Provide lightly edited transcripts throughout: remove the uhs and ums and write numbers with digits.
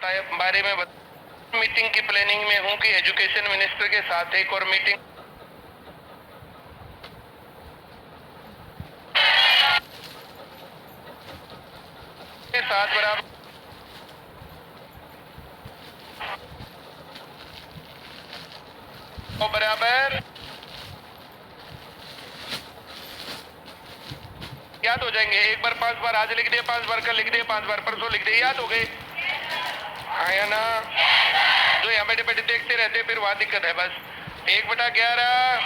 बारे में मीटिंग की प्लानिंग में हूं कि एजुकेशन मिनिस्टर के साथ एक और मीटिंग के साथ बराबर याद हो जाएंगे। एक बार 5 बार आज लिख दिए, 5 बार कल लिख दिए, 5 बार परसों लिख दिए, याद हो गए। हाँ या ना? जो यहाँ बैठे बैठे देखते रहते फिर वहां दिक्कत है। बस 1/11,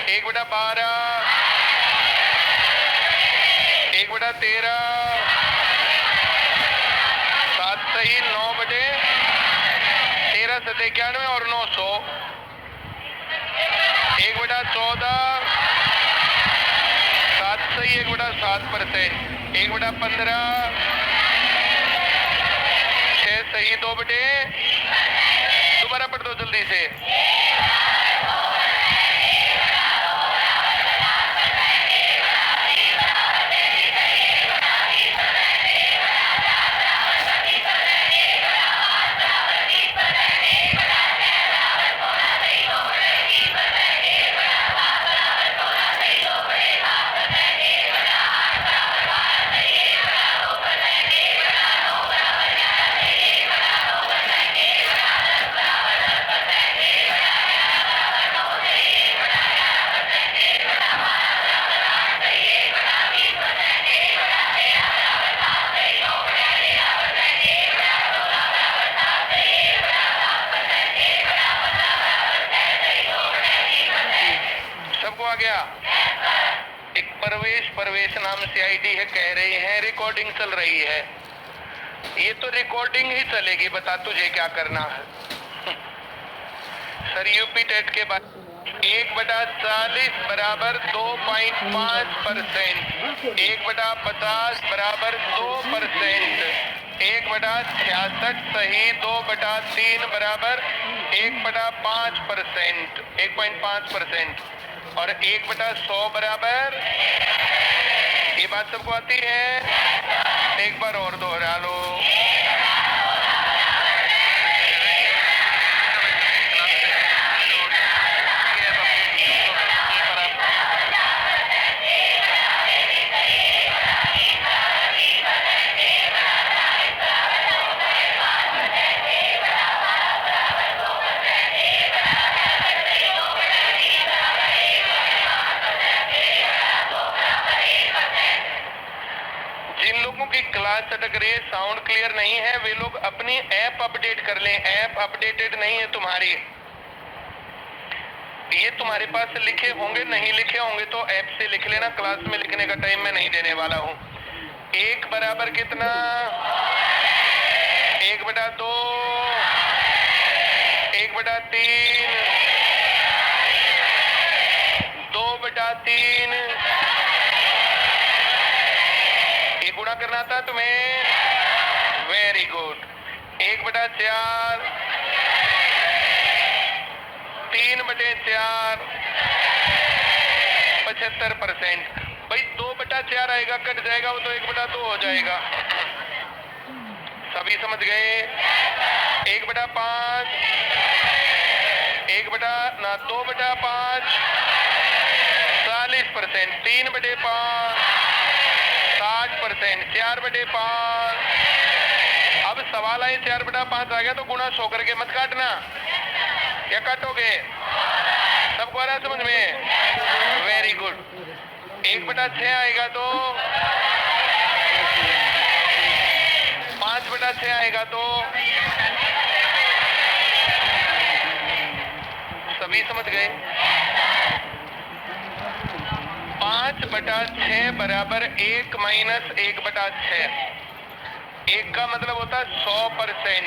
1/12, 1/13, 7 सही 9/13 7 91 और 900, 1/14, 7 सही 1/7%, 1/15, 6 सही 2 बटे, दोबारा पढ़ दो जल्दी से। सबको आ गया? एक परवेश नाम से आईडी है, कह रही है रिकॉर्डिंग चल रही है। ये तो रिकॉर्डिंग ही चलेगी, बता तुझे क्या करना है। सर यूपी टेट के बाद 1/40 बराबर 2.5%, 1/50 बराबर 2%, 1/66 सही 2/3 बराबर 1/5%, 1.5%, और 1/100 बराबर, ये बात सबको आती है? एक बार और दोहरा लो। जिन लोगों की क्लास अटक रही है, साउंड क्लियर नहीं है, वे लोग अपनी ऐप अपडेट कर लें। ऐप अपडेटेड नहीं है तुम्हारी। ये तुम्हारे पास लिखे होंगे, नहीं लिखे होंगे तो ऐप से लिख लेना। क्लास में लिखने का टाइम मैं नहीं देने वाला हूँ। 1 बराबर कितना? 1/2, 1/3, 2/3। ये गुणा करना आता तुम्हें? Very good. 1/4, 3/4, 75%। भाई 2/4 आएगा, कट जाएगा वो तो 1/2 हो जाएगा। सभी समझ गए? 1/5, 2/5, 40%, 3/5, 60%, 4/5। अब सवाल आए 4/5 आ गया तो गुणा 100 करके मत काटना, क्या काटोगे? सबको आ रहा है समझ में? Very good. 1/6 आएगा तो 5/6 आएगा तो सभी समझ गए? 5/6 बराबर 1 माइनस 1/6। 1 का मतलब होता है 100%,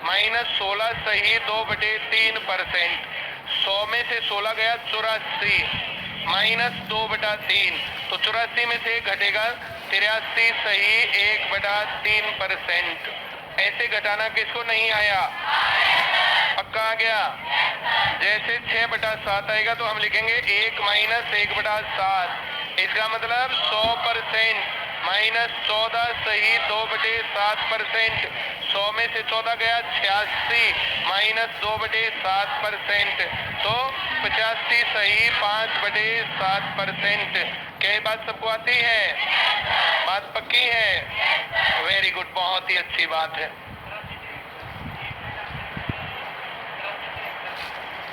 माइनस 16 सही 2/3%। 100 में से 16 गया 84, माइनस 2/3, तो 84 में से घटेगा 83 सही 1/3%। ऐसे घटाना किसको नहीं आया? पक्का आ गया? जैसे 6/7 आएगा तो हम लिखेंगे 1 माइनस 1/7। इसका मतलब 100% माइनस 14 सही 2/7%। 100 में से 14 गया 86 माइनस 2/7%। तो 85 सही 5/7%। क्या ये बात सबको आती है? बात पक्की है? वेरी गुड, बहुत ही अच्छी बात है।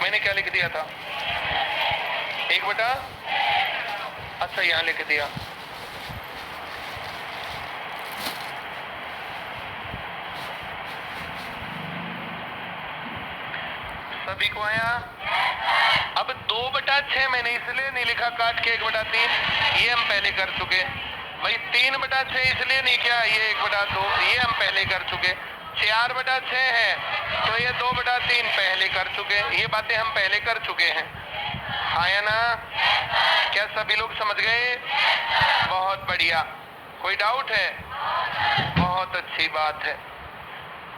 मैंने क्या लिख दिया था? 1/, अच्छा यहाँ लिख दिया। सभी को आया? अब 2/6 मैंने इसलिए नहीं लिखा काट के 1/3, ये हम पहले कर चुके। भाई 3/6 इसलिए नहीं किया, ये 1/2, ये हम पहले कर चुके। 4/6 है तो ये 2/3 पहले कर चुके। ये बातें हम पहले कर चुके हैं, हाँ या ना? क्या सभी लोग समझ गए? बहुत बढ़िया। कोई डाउट है? बहुत अच्छी बात है।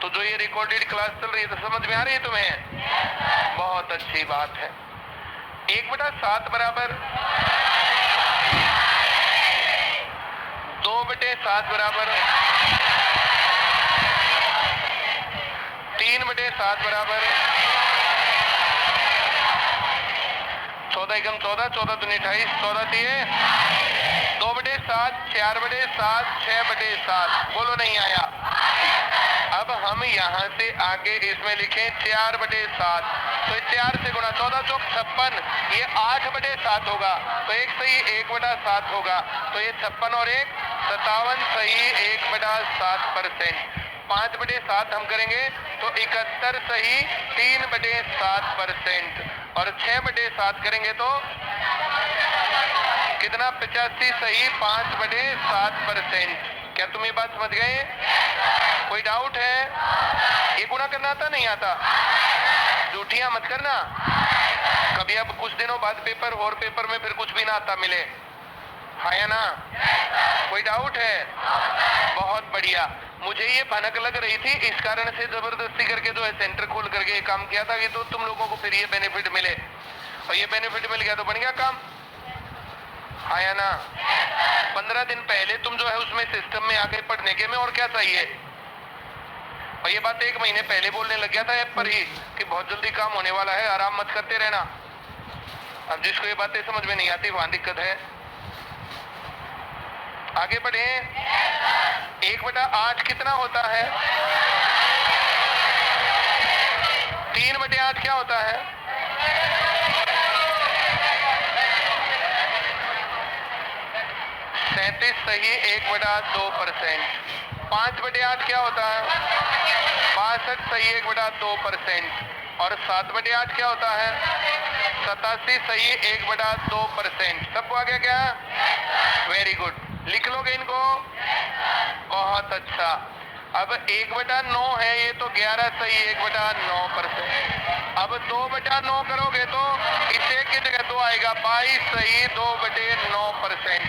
तो जो ये रिकॉर्डेड क्लास चल रही है तो समझ में आ रही है तुम्हें? बहुत अच्छी बात है। 1/7 बराबर 2/7 बराबर 3/7 बराबर 14 एकम 14, 14 दूनी 28, 14 दिए 2/7, 4/7, 6/7। बोलो नहीं आया? अब हम यहाँ से आगे इसमें लिखें 4/7, तो 4 से गुणा 14 चौक 56, ये 8/7 होगा, तो एक सही 1/7 होगा, तो ये 56 और 1 57 सही 1/7%। 5/7 हम करेंगे तो 71 सही 3/7%, और 6/7 करेंगे तो कितना? 85 सही 5/7%। क्या तुम ये बात समझ गए? कोई डाउट है? ये गुणा करना आता नहीं आता? झूठियां मत करना कभी। अब कुछ दिनों बाद पेपर और पेपर में फिर कुछ भी ना आता मिले, हाँ या ना? कोई डाउट है? बहुत बढ़िया। मुझे ये भनक लग रही थी, इस कारण से जबरदस्ती करके जो है सेंटर खोल करके ये काम किया था कि तो तुम लोगों को फिर ये बेनिफिट मिले, और ये बेनिफिट मिल गया तो बन गया काम, हाँ या ना? 15 दिन पहले तुम जो है उसमें सिस्टम में आगे पढ़ने के में और क्या चाहिए। और ये बात 1 महीने पहले बोलने लग गया था ऐप पर ही कि बहुत जल्दी काम होने वाला है, आराम मत करते रहना। अब जिसको ये बातें समझ में नहीं आती वहां दिक्कत है। आगे बढ़े। 1/8 कितना होता है? 3/8 क्या होता है? 37 सही 1/2%। 5/8 क्या होता है? 62 सही 1/2%। और 7/8 क्या होता है? 87 सही 1/2%। सबको आ गया क्या? Very good. लिख लोगे इनको? बहुत अच्छा। अब 1/9 है, ये तो 11 सही 1/9%। अब 2/9 करोगे तो इसे की जगह 2 आएगा, 22 सही 2/9%।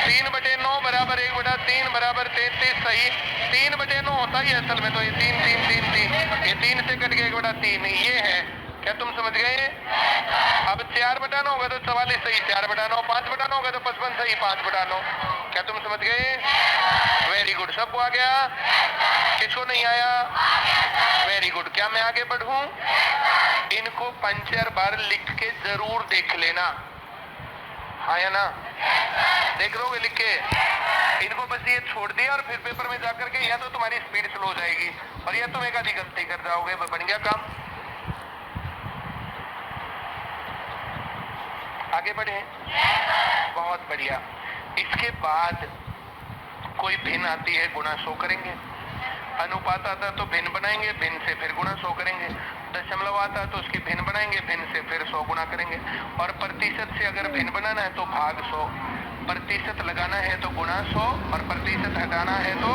3/9 बराबर 1/3 बराबर 33 सही 3/9 होता ही असल में, तो ये 3 3 3 3, ये 3 से कट के 1/3 ये है। क्या तुम समझ गए? अब 4/9 होगा तो 44 सही 4/9, 5/9 होगा तो 55 सही 5/9। क्या तुम समझ गए? Very good. सबको आ गया? किसको नहीं आया? Very good. क्या मैं आगे बढ़ूं? इनको 5-4 बार लिख के जरूर देख लेना, हाँ या ना? देख लोगे लिख के? इनको बस ये छोड़ दिया और फिर पेपर में जाकर के या तो तुम्हारी स्पीड स्लो हो जाएगी और या तुम एक आधी गलती कर जाओगे, बन गया काम। आगे बढ़े। बहुत बढ़िया। इसके बाद कोई भिन्न आती है, गुणा 100 करेंगे। अनुपात आता है तो भिन्न बनाएंगे, भिन्न से फिर गुणा 100 करेंगे। दशमलव आता है तो उसकी भिन्न बनाएंगे, भिन्न से फिर 100 गुणा करेंगे। और प्रतिशत से अगर भिन्न बनाना है तो भाग 100, प्रतिशत लगाना है तो गुणा 100 और प्रतिशत हटाना है तो।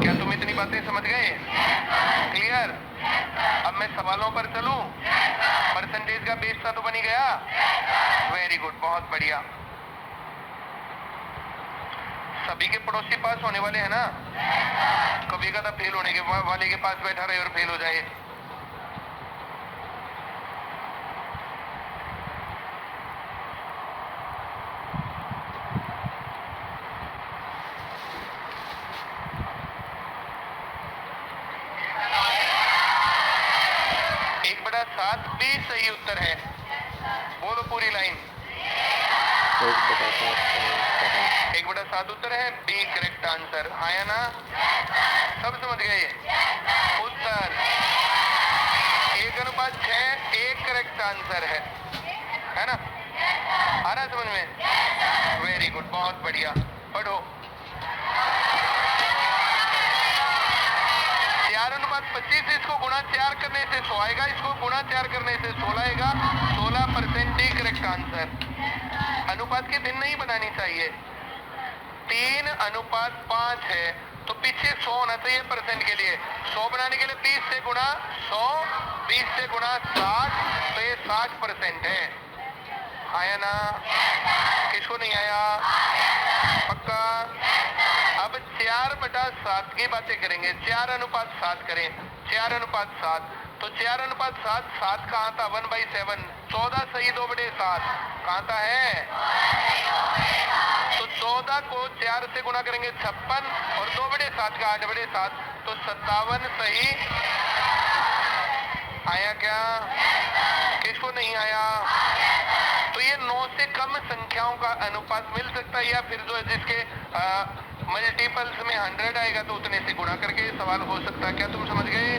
क्या तुम इतनी बातें समझ गए? क्लियर? अब मैं सवालों पर चलूं। परसेंटेज का बेस था तो बनी गया। वेरी गुड, बहुत बढ़िया। सभी के पड़ोसी पास होने वाले हैं ना? कभी कदा फेल होने के वाले के पास बैठा रहे और फेल हो जाए। 7 बी सही उत्तर है। बोलो पूरी लाइन। 1/7 उत्तर है, बी करेक्ट आंसर। हाँ या ना? सब समझ गए? उत्तर 1:6 एक करेक्ट आंसर है ना? आ रहा समझ में? वेरी गुड, बहुत बढ़िया। पढ़ो। 4:25, इसको गुणा 4 करने से 100 आएगा, इसको गुणा 4 करने से 16 आएगा। 16% डी करेक्ट आंसर। अनुपात की भिन्न नहीं बनानी चाहिए। 3:5 है तो पीछे 100 होना चाहिए परसेंट के लिए। 100 बनाने के लिए 20 से गुणा 100, 20 से गुणा 60, तो ये 60% है। आया ना? किसको नहीं आया? पक्का? अब 4/7 की बातें करेंगे। 4:7 करें। 4:7 तो 4:7, 7 कहाँ था? 1/7। 14 सही 2/7 कहाँ था? है तो 14 को 4 से गुणा करेंगे 56, और 2/7 का 8/7, तो 57 सही। आया क्या? किसको नहीं आया? तो ये 9 से कम संख्याओं का अनुपात मिल सकता है, या फिर जो है जिसके मल्टीपल्स में 100 आएगा तो उतने से गुणा करके सवाल हो सकता है। क्या तुम समझ गए?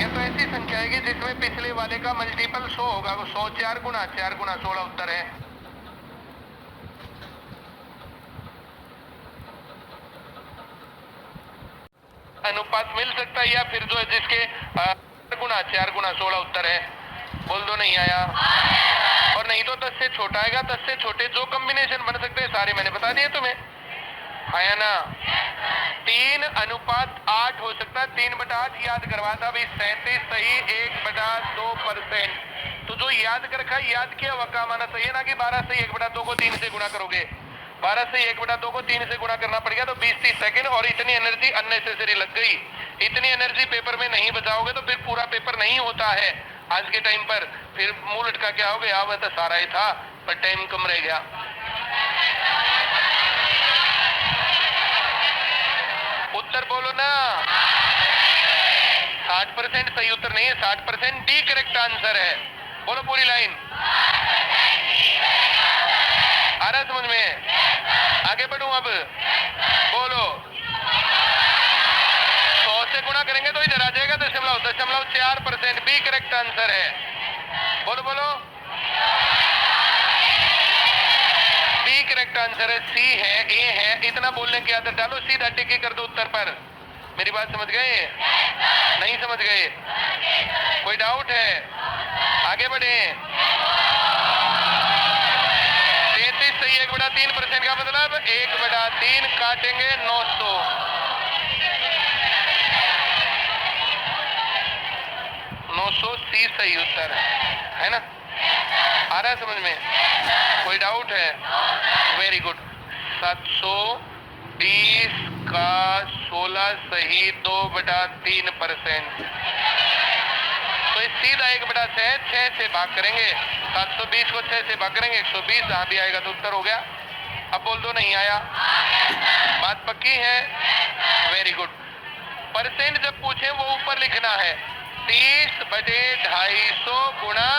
ये तो ऐसी संख्या है कि जिसमें पिछले वाले का मल्टीपल 100 होगा। 100 4 गुना 16 उत्तर है। अनुपात मिल सकता है, या फिर जो है जिसके 4 गुना 16 उत्तर है। बोल दो नहीं आया। और नहीं तो 10 से छोटा आएगा। 10 से छोटे जो कॉम्बिनेशन बन सकते हैं सारे मैंने बता दिए तुम्हें। आया ना? 3:8 हो सकता है। 3/8 याद करवा था अभी। 37 सही 1/2%। तो जो याद कर रखा, याद किया हुआ काम आना चाहिए ना कि 12 से 1/2 को 3 से गुणा करोगे। 12 से 1/2 को 3 से गुणा करना पड़ेगा, तो 20-30 सेकंड, और इतनी एनर्जी अननेसेसरी लग गई। इतनी एनर्जी पेपर में नहीं बचाओगे तो फिर पूरा पेपर नहीं होता है आज के टाइम पर। फिर मुंह लटका के आओगे, वह तो सारा ही था पर टाइम कम रह गया। उत्तर बोलो ना। 60% सही उत्तर नहीं है, 60% डी करेक्ट आंसर है। बोलो पूरी लाइन। आ रहा समझ में? आगे बढ़ूं अब? बोलो। 100 से गुणा करेंगे तो इधर आ जाएगा 0.4%। बी करेक्ट आंसर है। बोलो बोलो। बी करेक्ट आंसर है। सी है, ए है, इतना बोलने की आदत डालो। सीधा टिक कर दो उत्तर पर। मेरी बात समझ गए? नहीं समझ गए? कोई डाउट है? आगे बढ़े। 33 सही 1/3% का मतलब 1/3 काटेंगे 900। 900 सी सही उत्तर है ना? आ रहा है समझ में? कोई डाउट है? Very good. 720 का 16 सही 2/3%। तो इस सीधा 1/6 से भाग करेंगे। 720 को 6 से भाग करेंगे, 120 जहां भी आएगा तो उत्तर हो गया। अब बोल दो नहीं आया। बात पक्की है? Very good. परसेंट जब पूछे वो ऊपर लिखना है। 30/250 गुणा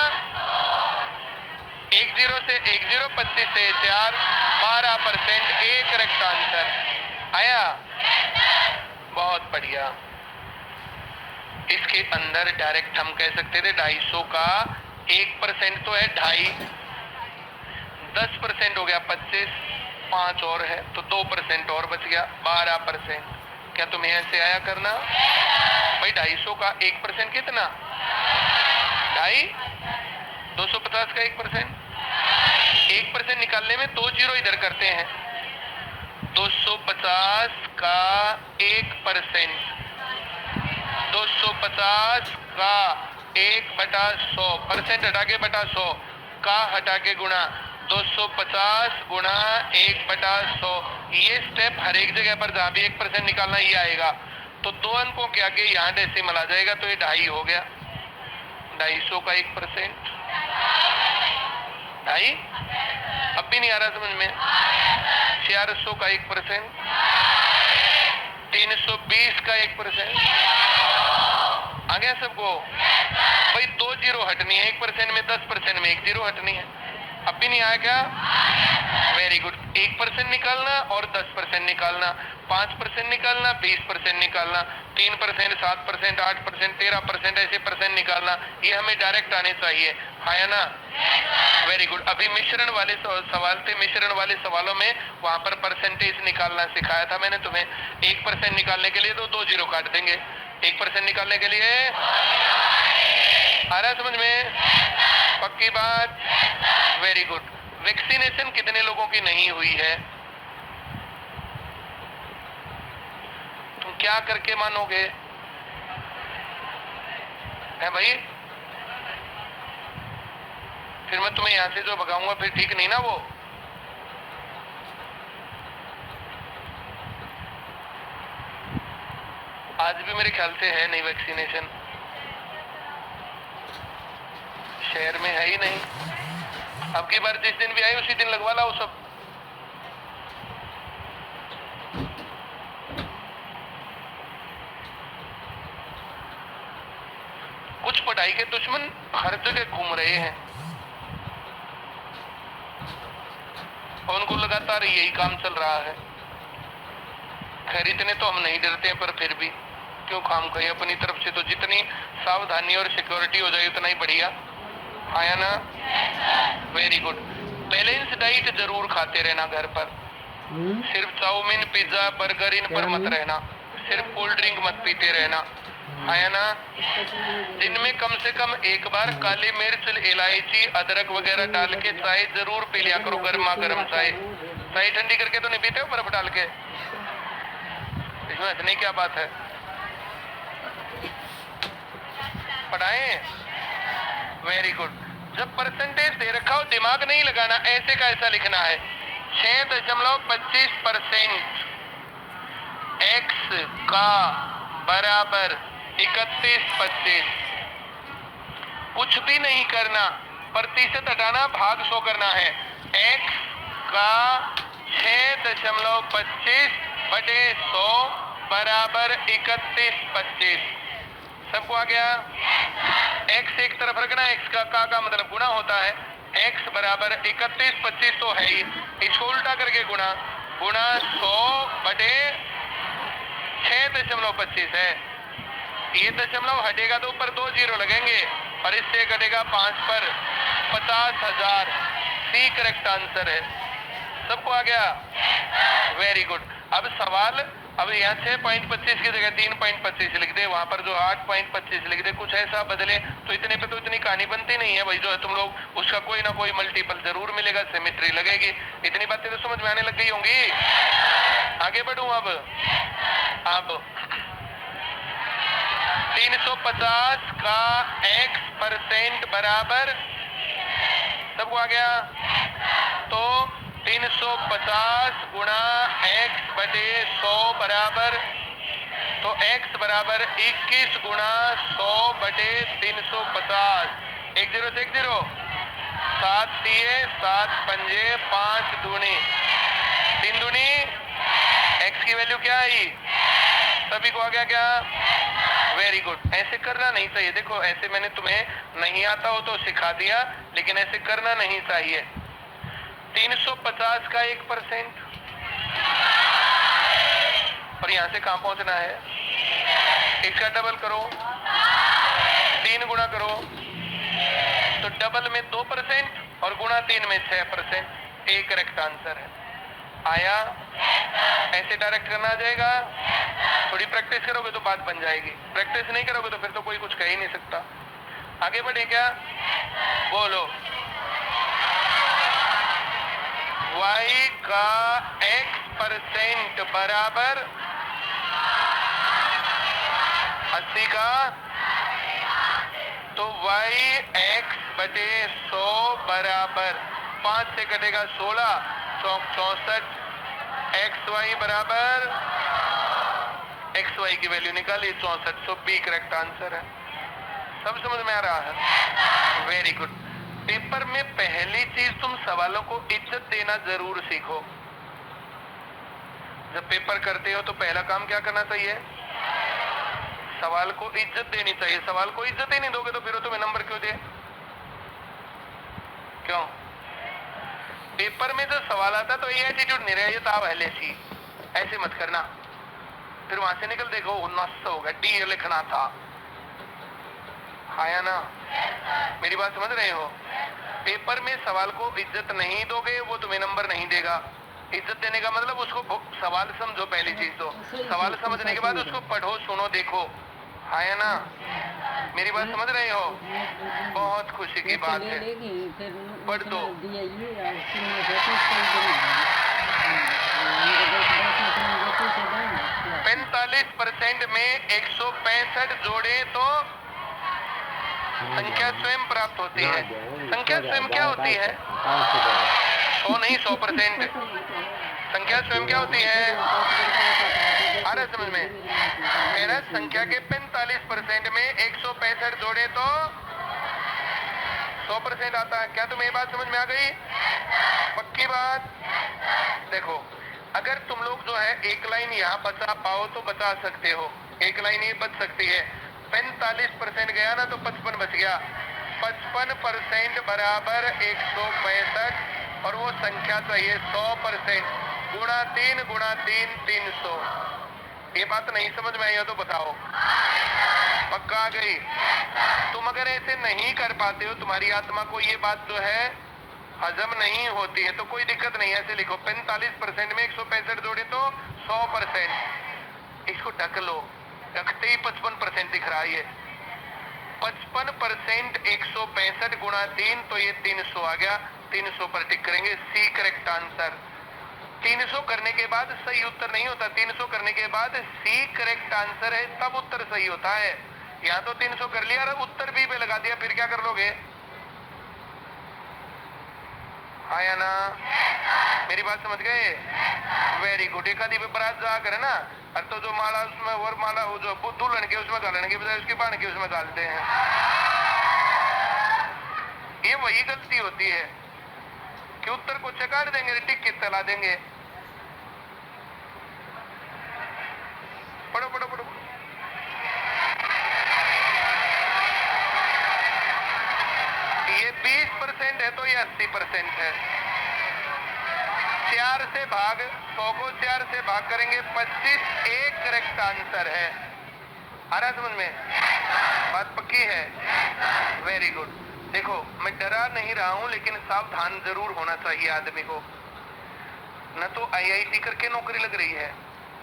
10 से 10, 25 से 4, 12%। A correct answer. आया? बहुत बढ़िया। इसके अंदर डायरेक्ट हम कह सकते थे 250 का 1% तो है 2.5, 10% हो गया 25, 5 और है तो 2% और बच गया 12%। क्या तुम्हें ऐसे आया करना? भाई 250 का 1% कितना? 2.5। 250 का 1%, 1% निकालने में 2 जीरो इधर करते हैं। 250 का 1%, 250 का 1/100, परसेंट हटा के बटा 100 का हटा के गुणा 250 गुणा 1/100। ये स्टेप हर एक जगह पर जहां भी 1% निकालना ये आएगा। तो 2 अंकों के आगे यहाँ डेसिमल आ जाएगा तो ये 2.5 हो गया। 250 का 1%, 2.5। अब भी नहीं आ रहा समझ में? 400 का 1%, 320 का 1%। आ गया सबको? भाई 2 जीरो हटनी है, 1% में 10% में 1 जीरो हटनी है। अब भी नहीं आया क्या? Very good. 1% निकालना और 10% निकालना, 5% निकालना, 20% निकालना, 3%, 7%, 8%, 13%, ऐसे परसेंट निकालना। ये हमें डायरेक्ट आने चाहिए, है ना? Very good. अभी मिश्रण वाले सवाल थे, मिश्रण वाले सवालों में वहां पर परसेंटेज निकालना सिखाया था मैंने तुम्हें। 1% निकालने के लिए तो 2 जीरो काट देंगे। 1% निकालने के लिए आ रहा है समझ में? पक्की बात? Very good. वैक्सीनेशन कितने लोगों की नहीं हुई है? तुम क्या करके मानोगे? है भाई? फिर मैं तुम्हें यहां से जो भगाऊंगा फिर ठीक नहीं ना वो। आज भी मेरे ख्याल से है नहीं वैक्सीनेशन, शहर में है ही नहीं। अब की बार जिस दिन भी आई उसी दिन लगवा लाओ सब। कुछ पढ़ाई के दुश्मन हर जगह घूम रहे हैं और उनको लगातार यही काम चल रहा है। खैर इतने तो हम नहीं डरते हैं, पर फिर भी क्यों काम करें अपनी तरफ से। तो जितनी सावधानी और सिक्योरिटी हो जाए उतना ही बढ़िया, आया ना? Very good. बैलेंस डाइट जरूर खाते रहना घर पर। सिर्फ चाउमीन, पिज्जा, बर्गर इन पर मत रहना। सिर्फ कोल्ड ड्रिंक मत पीते रहना, आया ना? दिन में कम से कम एक बार काली मिर्च, इलायची, अदरक वगैरह डाल के चाय जरूर पी लिया करो, गर्मा गर्म चाय। चाय ठंडी करके तो नहीं पीते हो बर्फ डाल के? इसमें हंसने क्या बात है? पढ़ाएं? Very good. जब परसेंटेज दे रखा हो दिमाग नहीं लगाना, ऐसे का ऐसा लिखना है। 6.25% x का बराबर 31/25। कुछ भी नहीं करना, प्रतिशत हटाना, भाग 100 करना है। x का 6.25/100 बराबर 31/25। सबको आ गया? x एक तरफ रखना, x का मतलब गुना होता है। x बराबर 31/25 तो है ही, इसको उल्टा करके गुना 100/6.25 है। ये दशमलव हटेगा तो ऊपर 2 जीरो लगेंगे और इससे घटेगा 5 पर 50,000। सी करेक्ट आंसर है। सबको आ गया? Very good. अब सवाल, अब यहाँ 6.25 की जगह 3.25 लिख दे, वहां पर जो 8.25 लिख दे, कुछ ऐसा बदले तो इतने पे तो इतनी कहानी बनती नहीं है भाई। जो है तुम लोग उसका कोई ना कोई मल्टीपल जरूर मिलेगा, सिमेट्री लगेगी। इतनी बातें तो समझ में आने लग गई होंगी। आगे बढ़ूं अब 350 का x% बराबर, सबको आ गया? तो 350 गुणा x/100 बराबर, तो x बराबर 21 गुणा 100/350। 1 जीरो से 1 जीरो, 7 दिए, 7 पंजे 5 दूनी 3 दूनी, x की वैल्यू क्या आई? सभी को आ गया क्या? Very good. ऐसे करना नहीं चाहिए। देखो ऐसे मैंने तुम्हें नहीं आता हो तो सिखा दिया, लेकिन ऐसे करना नहीं चाहिए। 350 का 1% और यहां से कहां पहुंचना है? इसका डबल करो, 3 गुणा करो तो डबल में 2% और गुणा 3 में 6%। एक करेक्ट आंसर है। आया? ऐसे डायरेक्ट करना आ जाएगा। थोड़ी प्रैक्टिस करोगे तो बात बन जाएगी, प्रैक्टिस नहीं करोगे तो फिर तो कोई कुछ कह ही नहीं सकता। आगे बढ़े क्या? बोलो। y का x% बराबर 80 का, तो y x/100 बराबर 5 से कटेगा 16, 64। xy बराबर, xy की वैल्यू निकाली 64, तो बी करेक्ट आंसर है। सब समझ में आ रहा है? Very good. पेपर में पहली चीज तुम सवालों को इज्जत देना जरूर सीखो। जब पेपर करते हो तो पहला काम क्या करना चाहिए? सवाल को इज्जत देनी चाहिए। सवाल को इज्जत ही नहीं दोगे तो फिर वो तुम्हें नंबर क्यों दे? क्यों? पेपर में जो सवाल आता तो ये एटीट्यूड नहीं रहे, ये तो आप पहले सी ऐसे मत करना, फिर वहां से निकल देखो नस होगा, डी लिखना था। हाँ या ना? मेरी बात समझ रहे हो? पेपर में सवाल को इज्जत नहीं दोगे वो तुम्हें नंबर नहीं देगा। इज्जत देने का मतलब उसको सवाल समझो, पहली चीज तो सवाल समझने के बाद उसको पढ़ो, सुनो, देखो। हाँ या ना? मेरी बात समझ रहे हो? बहुत खुशी की बात है, पढ़ दो। 45% में 165 जोड़े तो संख्या स्वयं प्राप्त होती है। संख्या स्वयं क्या होती है? 100 नहीं, 100%। संख्या स्वयं क्या होती है? आ रहा है समझ में? मेरा संख्या के 45% में 165 जोड़े तो 100% आता है। क्या तुम्हें ये बात समझ में आ गई? पक्की बात? देखो, अगर तुम लोग जो है एक लाइन यहाँ बचा पाओ तो बचा सकते हो, एक लाइन ये बच सकती है। 45% गया ना तो 55 बच गया। 55% बराबर 165 और वो संख्या चाहिए 100%। गुणा 3 गुणा 3 300। ये बात नहीं समझ में आई हो तो बताओ। पक्का आ गई? तुम अगर ऐसे नहीं कर पाते हो, तुम्हारी आत्मा को ये बात जो है हजम नहीं होती है तो कोई दिक्कत नहीं है, ऐसे लिखो 45% में 165 जोड़े तो 100%। इसको ढक लो, रखते ही 55% दिख रहा है। 55% 165 गुणा 3 तो ये 300 आ गया। 300 पर टिक करेंगे, सी करेक्ट आंसर। 300 करने के बाद सही उत्तर नहीं होता, 300 करने के बाद सी करेक्ट आंसर है, तब उत्तर सही होता है। यहाँ तो 300 कर लिया और उत्तर भी पे लगा दिया, फिर क्या कर लोगे? हाँ या ना? मेरी बात समझ गए? Very good. एक आदि पे बरात जा कर है ना, और तो जो माला उसमें और माला हो जो दुल्हन के उसमें डालने के बजाय उसके बाण के उसमें डालते हैं। ये वही गलती होती है कि उत्तर को चकार देंगे, टिक के चला देंगे। पढ़ो पढ़ो पढ़ो। ये 20% है तो ये 80% है। 4 से भाग 100 को 4 से भाग करेंगे 25, एक करेक्ट आंसर है। आ रहा समझ में? बात पक्की है? Very good. देखो, मैं डरा नहीं रहा हूं, लेकिन सावधान जरूर होना चाहिए आदमी को। न तो आईआईटी करके नौकरी लग रही है,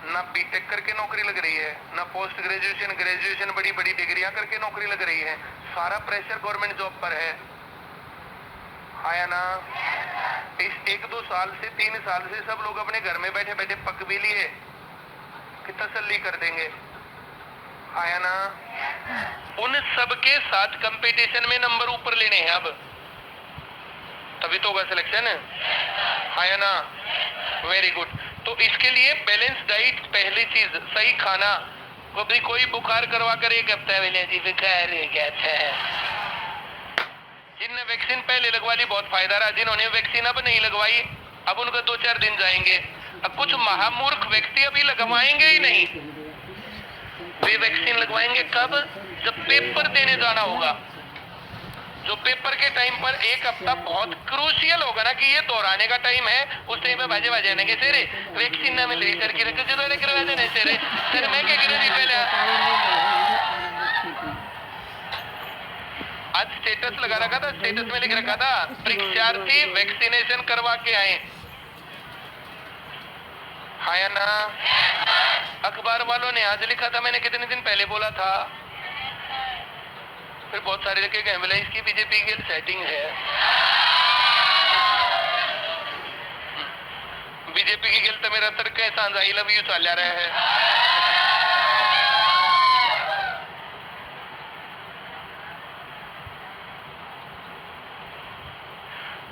ना बीटेक करके नौकरी लग रही है, ना पोस्ट ग्रेजुएशन ग्रेजुएशन बड़ी बड़ी डिग्रियां करके नौकरी लग रही है। सारा प्रेशर गवर्नमेंट जॉब पर है। आया ना? इस 1-2 साल से 3 साल से सब लोग अपने घर में बैठे बैठे पक भी लिए कि तसल्ली कर देंगे। आया ना? उन सब के साथ कंपटीशन में नंबर ऊपर लेने हैं अब, तभी तो होगा सिलेक्शन। आया ना? Very good. तो इसके लिए बैलेंस डाइट पहली चीज, सही खाना। कभी कोई बुखार करवा कर एक हफ्ता जी बुखार क्या था। जिनने वैक्सीन पहले लगवा ली बहुत फायदा रहा, जिन्होंने वैक्सीन अब नहीं लगवाई अब उनका 2-4 दिन जाएंगे। अब कुछ महामूर्ख व्यक्ति अभी लगवाएंगे ही नहीं। वे वैक्सीन लगवाएंगे कब? जब पेपर देने जाना होगा। जो पेपर के टाइम पर एक हफ्ता बहुत क्रूशियल होगा ना कि ये दोहराने का टाइम है, उस टाइम में बाजे जाने सर वैक्सीन ना मिल रही सर की करवा देने सर मैं क्या करूँ पहले। आज स्टेटस लगा रखा था, स्टेटस में लिख रखा था परीक्षार्थी वैक्सीनेशन करवा के आए। हाँ या ना? अखबार वालों ने आज लिखा था, मैंने कितने दिन पहले बोला था। फिर बहुत सारे लिखे गए बोले इसकी बीजेपी की सेटिंग है। बीजेपी की गिल तो मेरा तर्क है सांझा आई लव यू चल रहा है।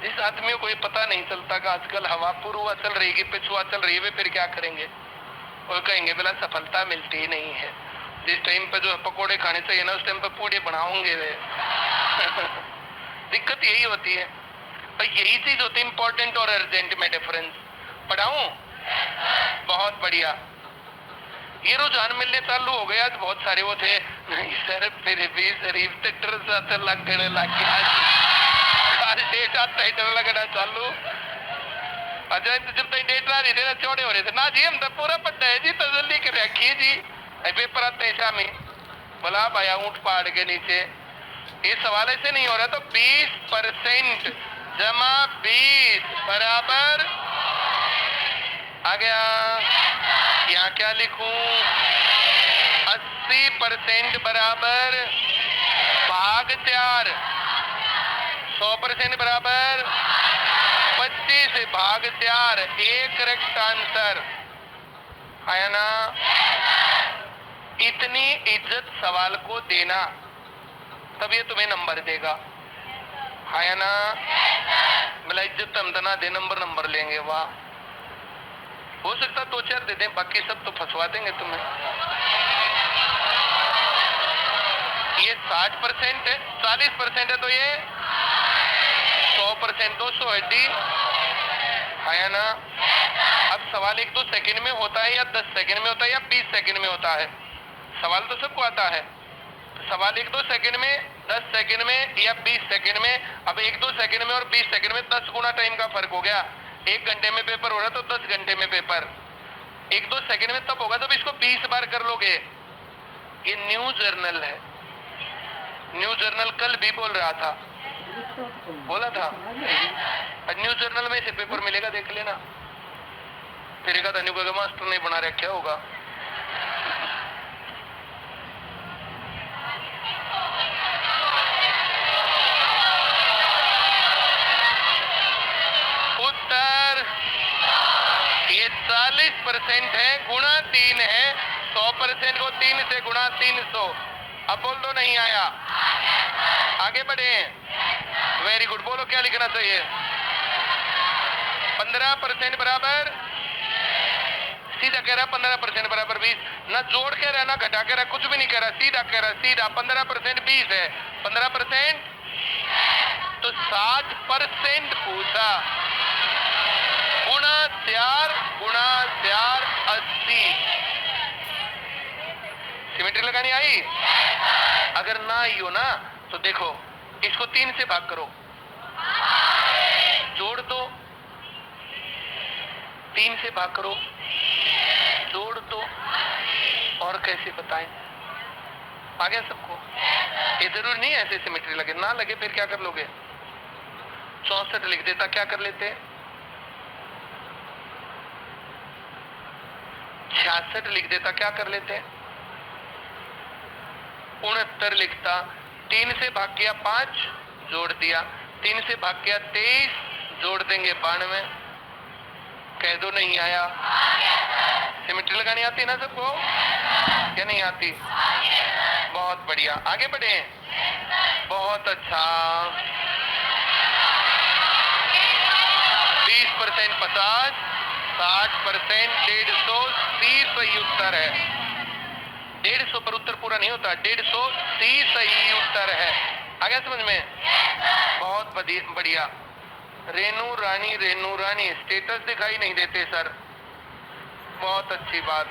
इस आदमियों को ये पता नहीं चलता कि आजकल हवा पूर्वा चल रही है, पिछुआ चल रही है, वे फिर क्या करेंगे? और कहेंगे बोला सफलता मिलती ही नहीं है। जिस टाइम पे जो पकोड़े खाने चाहिए ना उस टाइम पे पूड़े बनाओगे वे। दिक्कत यही होती है और यही चीज होती है इंपॉर्टेंट और अर्जेंट में डिफरेंस। पढ़ाऊं? बहुत बढ़िया। ये रुझान मिलने चालू हो गया। बहुत सारे वो थे, नहीं सर फिर भी शरीफ से डर सा लगने लग गया, डेटा टाइटल लगना चालू। अच्छा जब तक डेट आ रही थी ना चौड़े हो रहे थे ना जी, हम तो पूरा पढ़ना है जी, तसल्ली कर रखिए जी। पेपर आते हैं शामी, बोला भाया ऊंट पहाड़ के नीचे। ये सवाल ऐसे नहीं हो रहा। तो 20% जमा 20 बराबर आ गया। यहाँ क्या लिखूं? 80% बराबर भाग 4, 100% बराबर 25 भाग 4। एक करेक्ट आंसर आया ना। इतनी इज्जत सवाल को देना, तब ये तुम्हें नंबर देगा। आया ना। मतलब इज्जत हम तना दे, नंबर लेंगे। वाह, हो सकता 2-4 दे दें, बाकी सब तो फंसवा देंगे तुम्हें। ये 60% है, 40% है, तो ये 100%, 200 है डी। आया ना। अब सवाल 1-2 सेकंड में होता है या 10 सेकंड में होता है या 20 सेकंड में होता है? सवाल तो सबको आता है। तो सवाल 1-2 सेकंड में, 10 सेकंड में या 20 सेकंड में। अब 1-2 सेकंड में और 20 सेकंड में 10 गुना टाइम का फर्क हो गया। 1 घंटे में पेपर हो रहा तो 10 घंटे में पेपर। 1-2 सेकंड में तब होगा जब इसको 20 बार कर लोगे। ये न्यू जर्नल है। न्यू जर्नल कल भी बोल रहा था, बोला था। न्यू जर्नल में से पेपर मिलेगा, देख लेना। फिर एक न्यू का मास्टर नहीं बना रखा होगा। उत्तर ये 40% है, गुणा 3 है। 100% को 3 से गुणा 300। अब बोल दो नहीं आया। आगे बढ़े। Very good. बोलो क्या लिखना चाहिए? 15% बराबर, सीधा कह रहा 15% बराबर 20। ना जोड़ के रहा ना घटा के रहा, कुछ भी नहीं कह रहा, सीधा कह रहा। सीधा 15% 20 है, 15% तो 60% पूछा। गुणा 4 80। सिमेट्री लगानी आई? अगर ना आई हो ना तो देखो, इसको 3 से भाग करो, जोड़ दो। 3 से भाग करो, जोड़ दो। और कैसे बताएं? आ गया सबको? ये जरूरी नहीं है ऐसे सिमेट्री लगे, ना लगे फिर क्या कर लोगे? 64 लिख देता, क्या कर लेते? 66 लिख देता, क्या कर लेते? 69 लिखता। 3 से भाग किया 5, जोड़ दिया। 3 से भाग किया 23, जोड़ देंगे 92। कह दो नहीं आया। सिमेट्री लगानी आती ना सबको, क्या नहीं आती? बहुत बढ़िया, आगे बढ़े। बहुत अच्छा। 20% 50, 60% 150, 30 सही उत्तर है। 150 पर उत्तर पूरा नहीं होता, 150 सही उत्तर है। आ गया समझ में? बहुत बढ़िया। रेनू रानी स्टेटस दिखाई नहीं देते सर, बहुत अच्छी बात।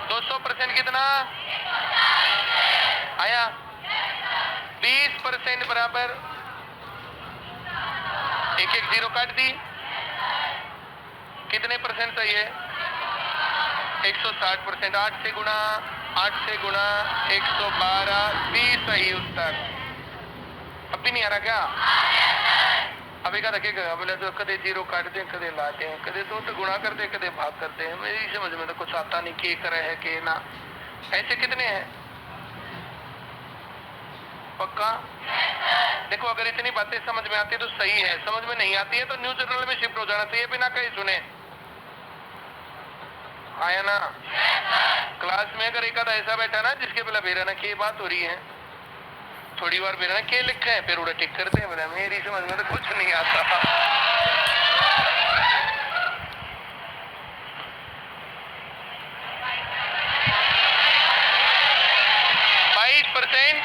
200% कितना आया? 20% बराबर, एक 0 काट दी। कितने परसेंट चाहिए? 160%। 8 से गुणा 112, 20 सही उत्तर। अब भी नहीं आ रहा क्या? अब एक रखेगा, बोले तो कदे 0 काट दे, कदे लाते हैं, कदे तो गुणा करते, कदे भाग करते हैं। मेरी समझ में तो कुछ आता नहीं, के करे है के ना। ऐसे कितने हैं? पक्का? देखो अगर इतनी बातें समझ में आती है तो सही है, समझ में नहीं आती है तो न्यूज जर्नल में शिफ्ट हो जाना चाहिए बिना कहीं सुने। आया ना? क्लास में अगर एक आधा ऐसा बैठा ना जिसके पहले बेरा ना की बात हो रही है, थोड़ी बार बेरा ना के लिखा है, फिर उड़ा टिक करते हैं। बोला मेरी समझ में तो कुछ नहीं आता। 22%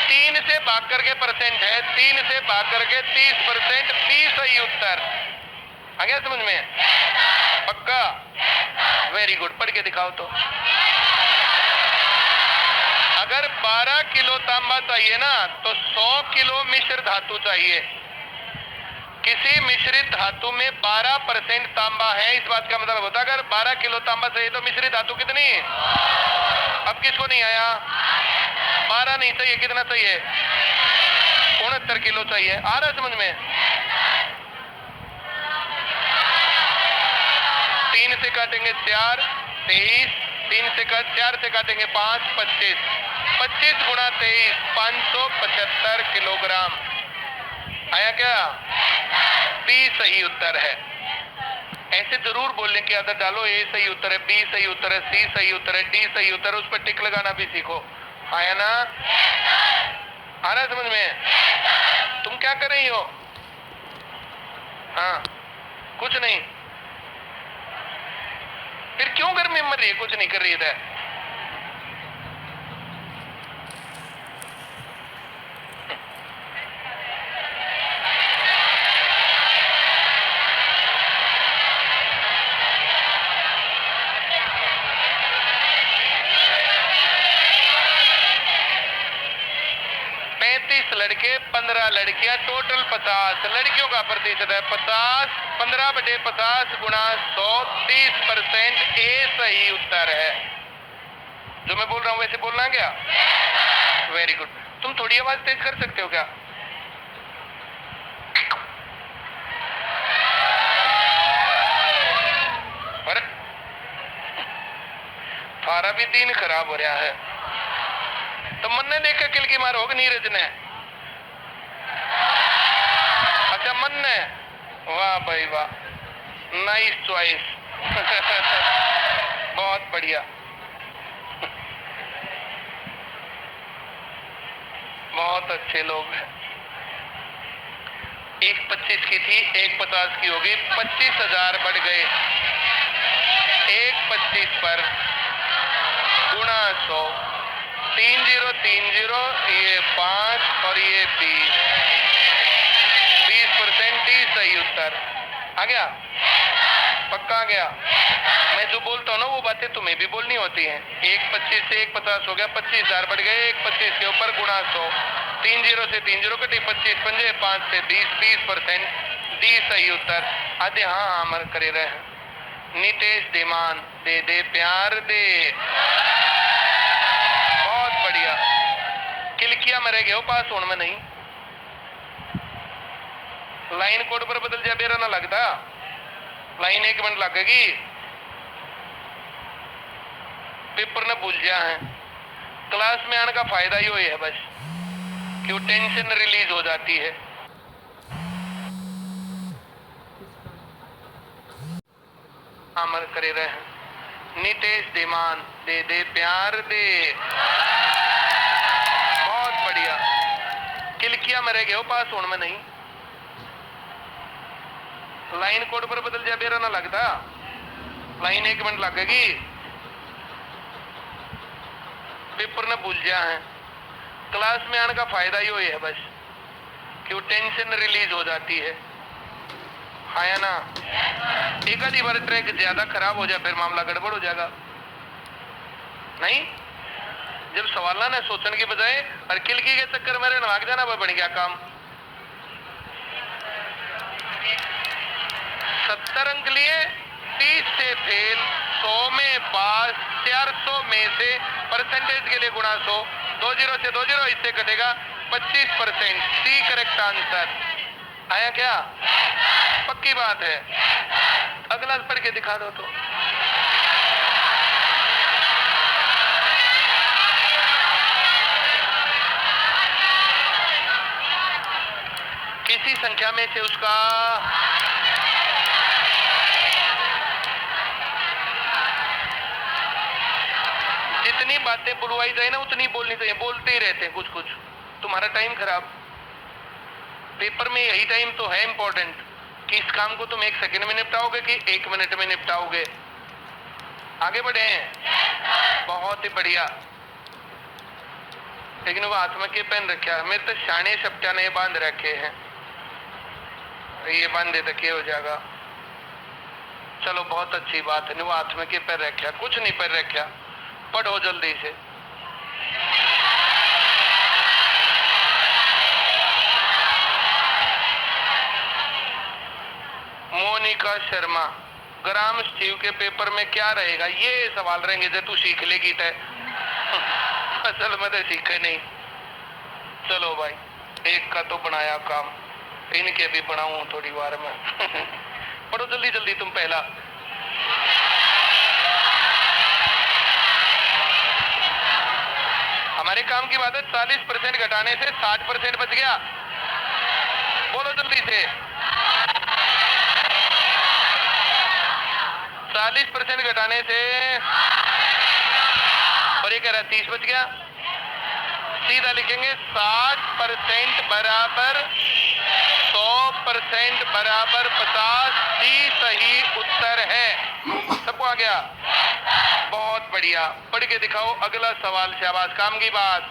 3 से भाग करके परसेंट है, 3 से भाग करके 30%, 20 सही उत्तर। आ गया समझ में? पक्का? वेरी गुड, पढ़ के दिखाओ तो। अगर 12 किलो तांबा चाहिए ना तो 100 किलो मिश्र धातु चाहिए। किसी मिश्रित धातु में 12% तांबा है, इस बात का मतलब होता है अगर 12 किलो तांबा चाहिए तो मिश्रित धातु कितनी? अब किसको नहीं आया? 12 नहीं चाहिए, कितना चाहिए? 69 किलो चाहिए। आ रहा समझ में? 3 से काटेंगे 4, 23, 3 से 4 से काटेंगे 5, 25, 25 गुणा 23, 575 किलोग्राम। आया क्या? बी सही उत्तर है। ऐसे जरूर बोलने की आदत डालो, ए सही उत्तर है, बी सही उत्तर है, सी सही उत्तर है, डी सही उत्तर है, उस पर टिक लगाना भी सीखो। आया ना? आ रहा समझ में? तुम क्या कर रही हो? हाँ, कुछ नहीं। फिर क्यों गर्मी मर रही है? कुछ नहीं कर रही है। 35 लड़के 15 लड़कियां, टोटल 50। लड़कियों का प्रतिशत है 50। 15/50 गुणा 100, 30%। ए सही उत्तर है। जो मैं बोल रहा हूं वैसे बोलना क्या? Very good. तुम थोड़ी आवाज तेज कर सकते हो क्या? पर थारा भी दिन खराब हो रहा है। तो मन ने देखा किल की मार होगी नीरज ने। अच्छा मन ने, वाह भाई वाह, नाइस चॉइस। बहुत बढ़िया, बहुत अच्छे लोग हैं। एक 25 की थी, एक 50 की होगी, 25,000 बढ़ गए। एक 25 पर गुणा 100, 3030, ये 5 और ये 20, 20%। डी सही उत्तर। आ गया? पक्का आ गया? मैं जो बोलता हूँ ना वो बातें तुम्हें भी बोलनी होती हैं। एक 25 से एक 50 हो गया, 25,000 बढ़ गए। एक 25 के ऊपर गुणा 100, 30 से 30 कटी, 25 पंजे 5 से 20, 20%। डी सही उत्तर। आधे हाँ हाँ मर करे रहे। नितेश देमान, दे दे प्यार दे। बहुत बढ़िया। किलकिया मरेगे हो, पास होने में नहीं। लाइन कोड पर बदल जा, बेरा ना लगता। लाइन 1 मिनट लगेगी, पेपर ने भूल जा है। क्लास में आने का फायदा ही है बस, क्यों टेंशन रिलीज हो जाती है। अमर करे रहे। नितेश देमान, दे दे प्यार दे। बहुत बढ़िया। किलकिया मरेगे हो, पास होने में नहीं। लाइन कोड पर बदल जा, बेरा ना लगता। लाइन 1 मिनट लगेगी, पेपर ने भूल जा है। क्लास में आने का फायदा ही है बस, क्यों टेंशन रिलीज हो जाती है। आया ना? एक आधी बार ट्रैक ज्यादा खराब हो जाए फिर मामला गड़बड़ हो जाएगा। नहीं, जब सवाल ना सोचने की बजाय और किलकी के चक्कर में भाग जाना, वह बन गया काम। 70 अंक लिए, 30 से फेल, 100 में पास, 400 में से परसेंटेज के लिए गुणा 100, 20 से 20 इससे कटेगा 25%। C correct answer. आया क्या? पक्की बात है। अगला पढ़ के दिखा दो तो। किसी संख्या में से उसका जितनी बातें बुलवाई जाए ना उतनी बोलनी चाहिए। बोलते ही रहते हैं कुछ कुछ, तुम्हारा टाइम खराब। पेपर में यही टाइम तो है इंपॉर्टेंट कि इस काम को तुम 1 सेकंड में निपटाओगे कि 1 मिनट में निपटाओगे। आगे बढ़े हैं, बहुत ही बढ़िया। लेकिन वो हाथ में के पेन रखा है, मेरे तो शाने शब्दा ने बांध रखे हैं। ये बांधे तो क्या हो जाएगा? चलो बहुत अच्छी बात है। हाथ में के पैर रखा, कुछ नहीं पैर रखा, पढ़ो जल्दी से। मोनिका शर्मा, ग्राम स्टीव के पेपर में क्या रहेगा? ये सवाल रहेंगे जो तू सीख लेगी तय। असल में तो सीखे नहीं। चलो भाई, एक का तो बनाया काम, इनके भी बनाऊं थोड़ी बार में। पढ़ो जल्दी जल्दी तुम पहला। हमारे काम की बात है, 40% घटाने से 60% बच गया। बोलो जल्दी से। 40% घटाने से, और ये कह रहा है 30 बच गया। सीधा लिखेंगे 60% बराबर 100% बराबर 50। डी सही उत्तर है। सबको आ गया? बहुत बढ़िया। पढ़ के दिखाओ अगला सवाल। शाबाश, काम की बात।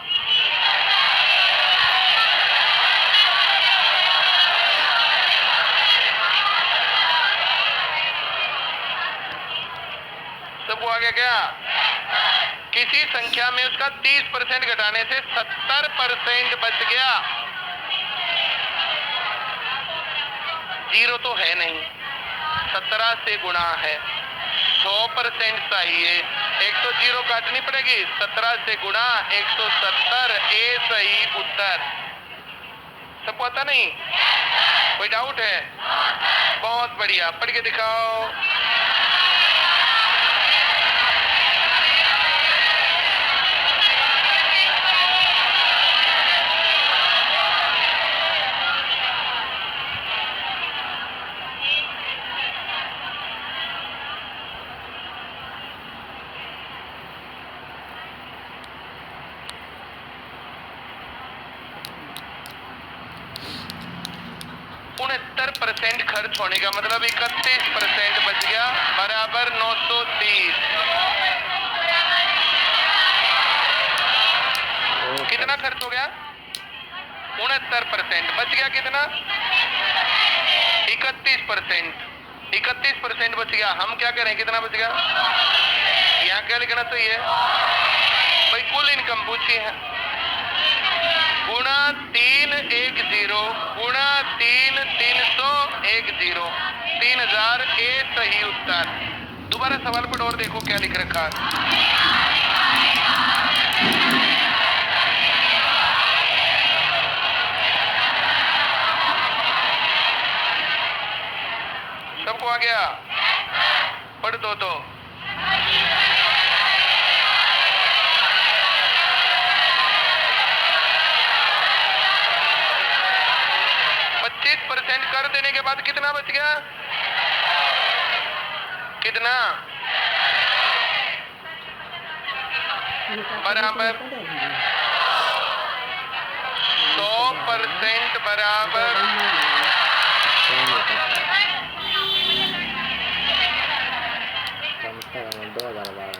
सबको आ गया क्या? किसी संख्या में उसका 30% घटाने से 70% बच गया। जीरो तो है नहीं, 17 से गुणा है। 100% चाहिए, एक तो जीरो काटनी पड़ेगी। 17 से गुणा 170, ए सही उत्तर। सब पता नहीं? कोई डाउट है? बहुत बढ़िया, पढ़ के दिखाओ। % खर्च होने का मतलब 31% बच गया, बराबर 930। कितना खर्च हो गया? 69%। बच गया कितना? 31%। 31% बच गया। हम क्या करें, कितना बच गया? यहाँ क्या लिखना चाहिए भाई? कुल इनकम पूछी है। गुणा 310 गुणा 3 310 3000, ए सही उत्तर। दोबारा सवाल पढ़ो और देखो क्या लिख रखा है। सबको आ गया? पढ़ दो तो। 25% कर देने के बाद कितना बच गया? कितना? बराबर 100% बराबर 2012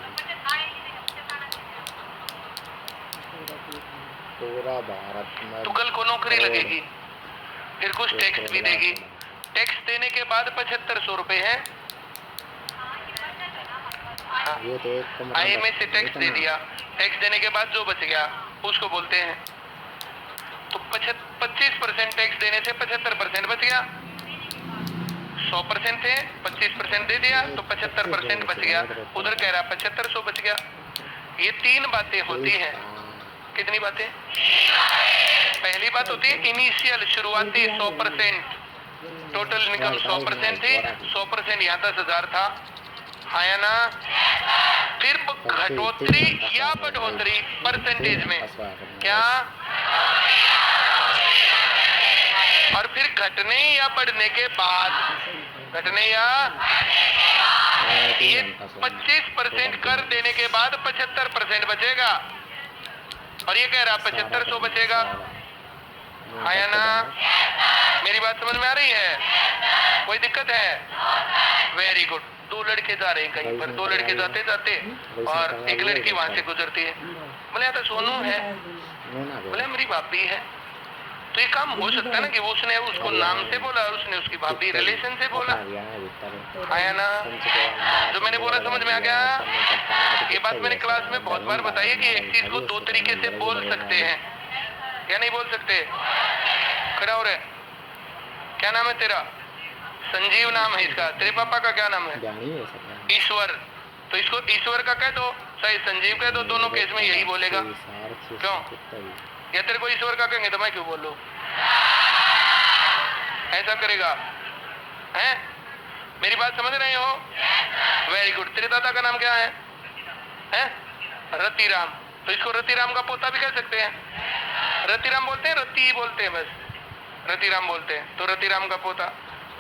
पूरा भारत में। तो कल को नौकरी लगेगी, फिर कुछ टैक्स भी देगी। टैक्स देने के बाद 7500 रुपए है। ये तो एक आईएमएस से टैक्स दे दिया, टैक्स देने के बाद जो बच गया उसको बोलते हैं। तो 25% टैक्स देने से 75% बच गया। 100% थे, 25% दे दिया तो 75% बच गया। उधर कह रहा 7500 बच गया। ये तीन बातें होती हैं। कितनी बातें? पहली बात होती है इनिशियल, शुरुआती 100%। टोटल इनकम 100% थी, 100% यहाँ 10,000 था, हाँ या ना? फिर घटोतरी या बढ़ोतरी परसेंटेज में क्या? और फिर घटने या बढ़ने के बाद, घटने या, ये 25% कर देने के बाद 75% बचेगा। और ये कह रहा 7500 बचेगा, हाँ या ना? मेरी बात समझ में आ रही है? कोई दिक्कत है? Very good. दो लड़के जा रहे हैं कहीं पर, दो लड़के जाते जाते और एक लड़की वहां से गुजरती है। बोले तो सोनू है, बोले मेरी भाभी है। तो ये काम हो सकता है ना कि वो उसने उसको नाम से बोला और उसने उसकी भाभी रिलेशन से बोला, आया ना? जो मैंने बोला समझ में आ गया? ये बात मैंने क्लास में बहुत बार बताई है कि एक चीज को दो तरीके से बोल सकते हैं या नहीं बोल सकते। खड़ा हो रहे, क्या नाम है तेरा? संजीव नाम है इसका। तेरे पापा का क्या नाम है? ईश्वर। तो इसको ईश्वर का कह दो, सही संजीव कह दो, दोनों केस में यही बोलेगा। क्यों? या तेरे को ईश्वर का कहेंगे तो मैं क्यों बोलूं? ऐसा करेगा हैं? मेरी बात समझ रहे हो? Very good. तेरे दादा का नाम क्या है? हैं? रतिराम। तो इसको रतिराम का पोता भी कह सकते हैं। रतिराम बोलते हैं, रति बोलते हैं, बस रतिराम बोलते हैं। तो रतिराम का पोता।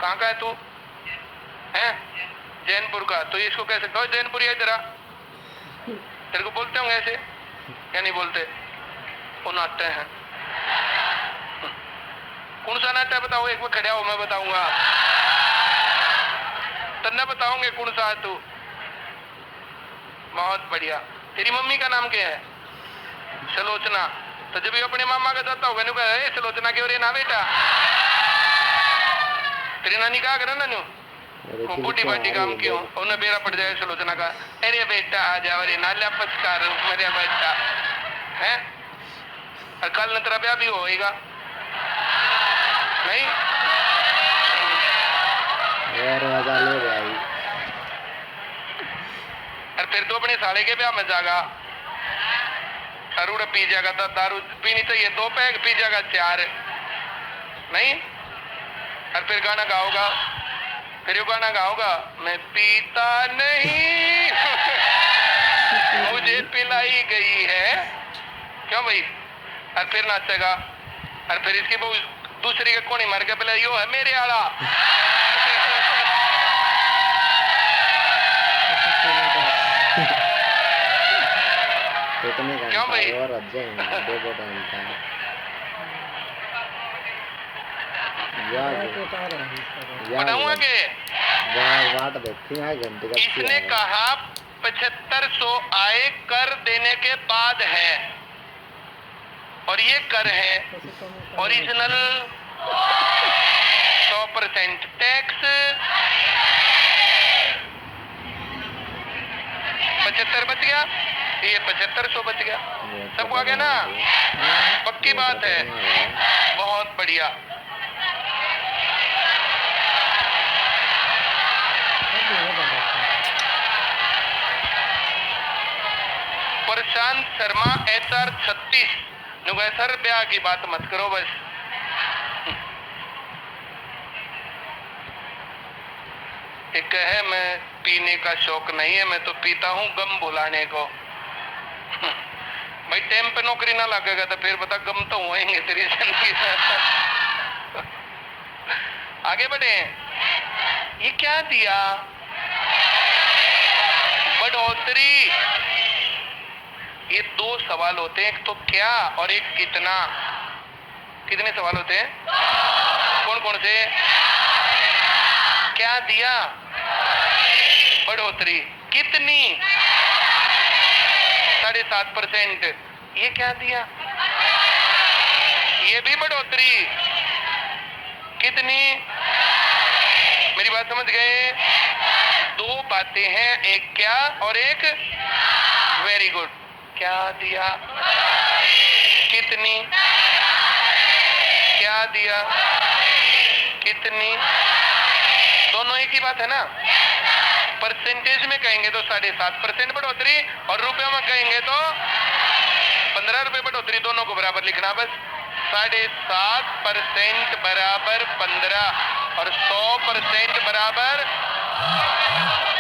कहाँ का है तू? हैं? जैनपुर का। तो इसको कह सकते हो जैनपुरी है तेरा। तेरे को बोलते होंगे ऐसे या नहीं बोलते? वो नाट्य है। कौन सा नाट्य बताओ? एक बार खड़ा हो, मैं बताऊंगा। तन्ना बताओगे कौन सा है तू? बहुत बढ़िया। तेरी मम्मी का नाम क्या है? सलोचना। तो जब ये अपने मामा का जाता होगा कहे सलोचना के और ना बेटा। तेरी नानी कहा करे ना बूढ़ी बाटी काम क्यों उन्हें बेरा पड़ जाए सलोचना का। अरे बेटा आ जाओ, अरे नाला पचकार मेरे बेटा है। और कल न तेरा ब्याह भी होएगा नहीं? और फिर तो अपने साले के ब्याह में जागा और उड़ा पी जाएगा। तो दारू पीनी चाहिए 2 पैक, पी जाएगा 4 नहीं? और फिर गाना गाओगा, फिर गाना गाओगा, मैं पीता नहीं मुझे पिलाई गई है। क्यों भाई? और फिर नाचेगा। और फिर इसकी बहू दूसरी के कोनी मार के पहले यो है मेरे आला। क्यों भाई? बताऊंगा कि इसने कहा 7500 आय कर देने के बाद है और ये कर है ओरिजिनल 100% टैक्स 75 बच गया, ये 7500 बच गया। सबको आ गया ना? पक्की बात है। बहुत बढ़िया। प्रशांत शर्मा HR 36 सर ब्याह की बात मत करो बस। एक है मैं पीने का शौक नहीं है, मैं तो पीता हूँ गम भुलाने को। भाई टाइम पे नौकरी ना लगेगा तो फिर बता गम तो होएंगे तेरी जिंदगी में। आगे बढ़े। ये क्या दिया? बढ़ोतरी। ये 2 सवाल होते हैं, एक तो क्या और एक कितना। कितने सवाल होते हैं? कौन कौन से? क्या दिया? बढ़ोतरी। कितनी? 7.5%। ये क्या दिया? ये भी बढ़ोतरी। कितनी? मेरी बात समझ गए? 2 बातें हैं, एक क्या और एक वेरी गुड। क्या दिया? कितनी? क्या दिया? कितनी? दोनों एक ही बात है ना? परसेंटेज में कहेंगे तो 7.5% बढ़ोतरी और रुपयों में कहेंगे तो 15 रुपए बढ़ोतरी। दोनों को बराबर लिखना बस। 7.5% बराबर 15 और 100% बराबर।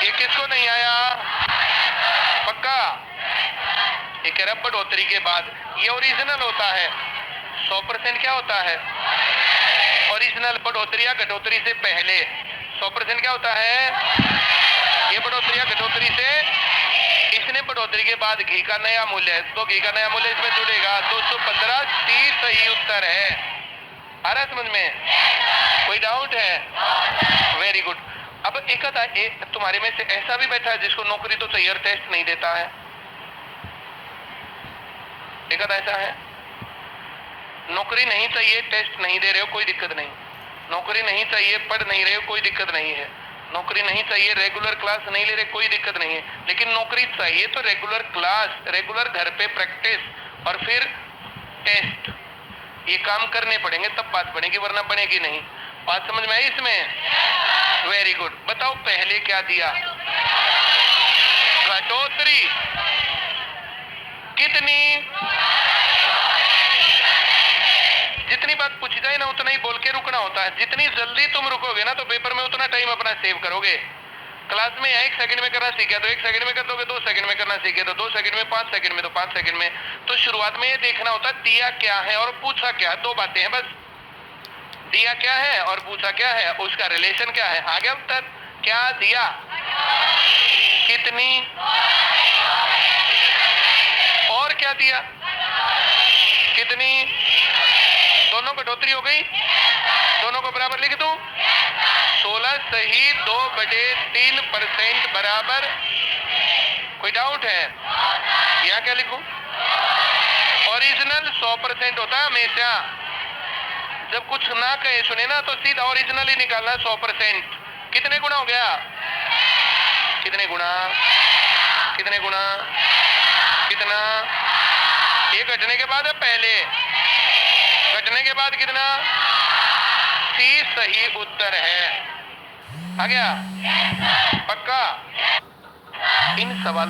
ये किसको नहीं आया? पक्का? ये कह रहा बढ़ोतरी के बाद ये ओरिजिनल होता है। 100% क्या होता है? ओरिजिनल। बढ़ोतरी या घटोतरी से पहले 100% क्या होता है? ये बढ़ोतरी या घटोतरी से। इसने बढ़ोतरी के बाद घी का नया मूल्य, तो घी का नया मूल्य इसमें जुड़ेगा। 215 सी सही उत्तर है। आ रहा है समझ में? कोई डाउट है? Very good. अब एक तुम्हारे में से ऐसा भी बैठा है जिसको नौकरी तो चाहिए और टेस्ट नहीं देता है? एक ऐसा है? नौकरी नहीं चाहिए, टेस्ट नहीं दे रहे हो, कोई दिक्कत नहीं। नौकरी नहीं चाहिए, पढ़ नहीं रहे हो, कोई दिक्कत नहीं है। नौकरी नहीं चाहिए, रेगुलर क्लास नहीं ले रहे, कोई दिक्कत नहीं है। लेकिन नौकरी चाहिए तो रेगुलर क्लास, रेगुलर घर पे प्रैक्टिस और फिर टेस्ट, ये काम करने पड़ेंगे, तब बात बनेगी, वरना बनेगी नहीं। बात समझ में आई इसमें? Very good. बताओ पहले क्या दिया? घटोत्तरी कितनी? जितनी बात पूछी जाए ना उतना ही बोल के रुकना होता है। जितनी जल्दी तुम रुकोगे ना तो पेपर में उतना टाइम अपना सेव करोगे। क्लास में 1 सेकंड में करना सीखे तो 1 सेकंड में कर दोगे, 2 सेकंड में करना सीखे तो 2 सेकंड में, 5 सेकंड में तो 5 सेकंड में। तो शुरुआत में ये देखना होता है दिया क्या है और पूछा क्या है, 2 बातें हैं बस। दिया क्या है और पूछा क्या है, उसका रिलेशन क्या है। आ गया उत्तर? क्या दिया? कितनी? और क्या दिया? कितनी? दोनों कटौती हो गई, दोनों को बराबर लिख दूं? 16 सही 2/3% बराबर। कोई डाउट है? यहाँ क्या लिखूं? ओरिजिनल 100% होता है हमेशा। जब कुछ ना कहे सुने ना तो सीधा ओरिजिनल ही निकालना 100%। कितने गुना हो गया? कितने गुना? कितने गुना? कितना? ये घटने के बाद है, पहले घटने के बाद कितना? सी सही उत्तर है। आ गया? पक्का? इन सवाल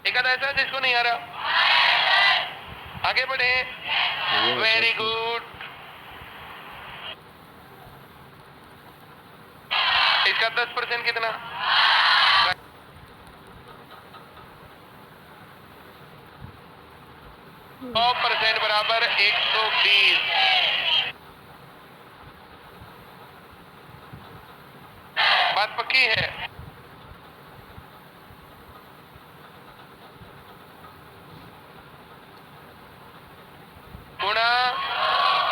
एक आधा ऐसा जिसको नहीं आ रहा, आगे बढ़े। Very good. इसका 10% कितना? 100% बराबर 120। बात पक्की है? गुणा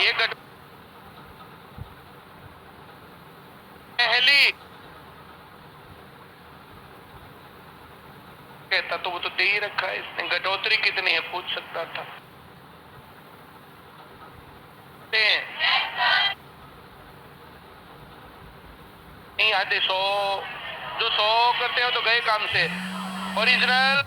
ये पहली कहता तो वो तो दे ही रखा है इसने। घटोतरी कितनी है पूछ सकता था। नहीं आते 100, जो 100 करते हो तो गए काम से। ओरिजिनल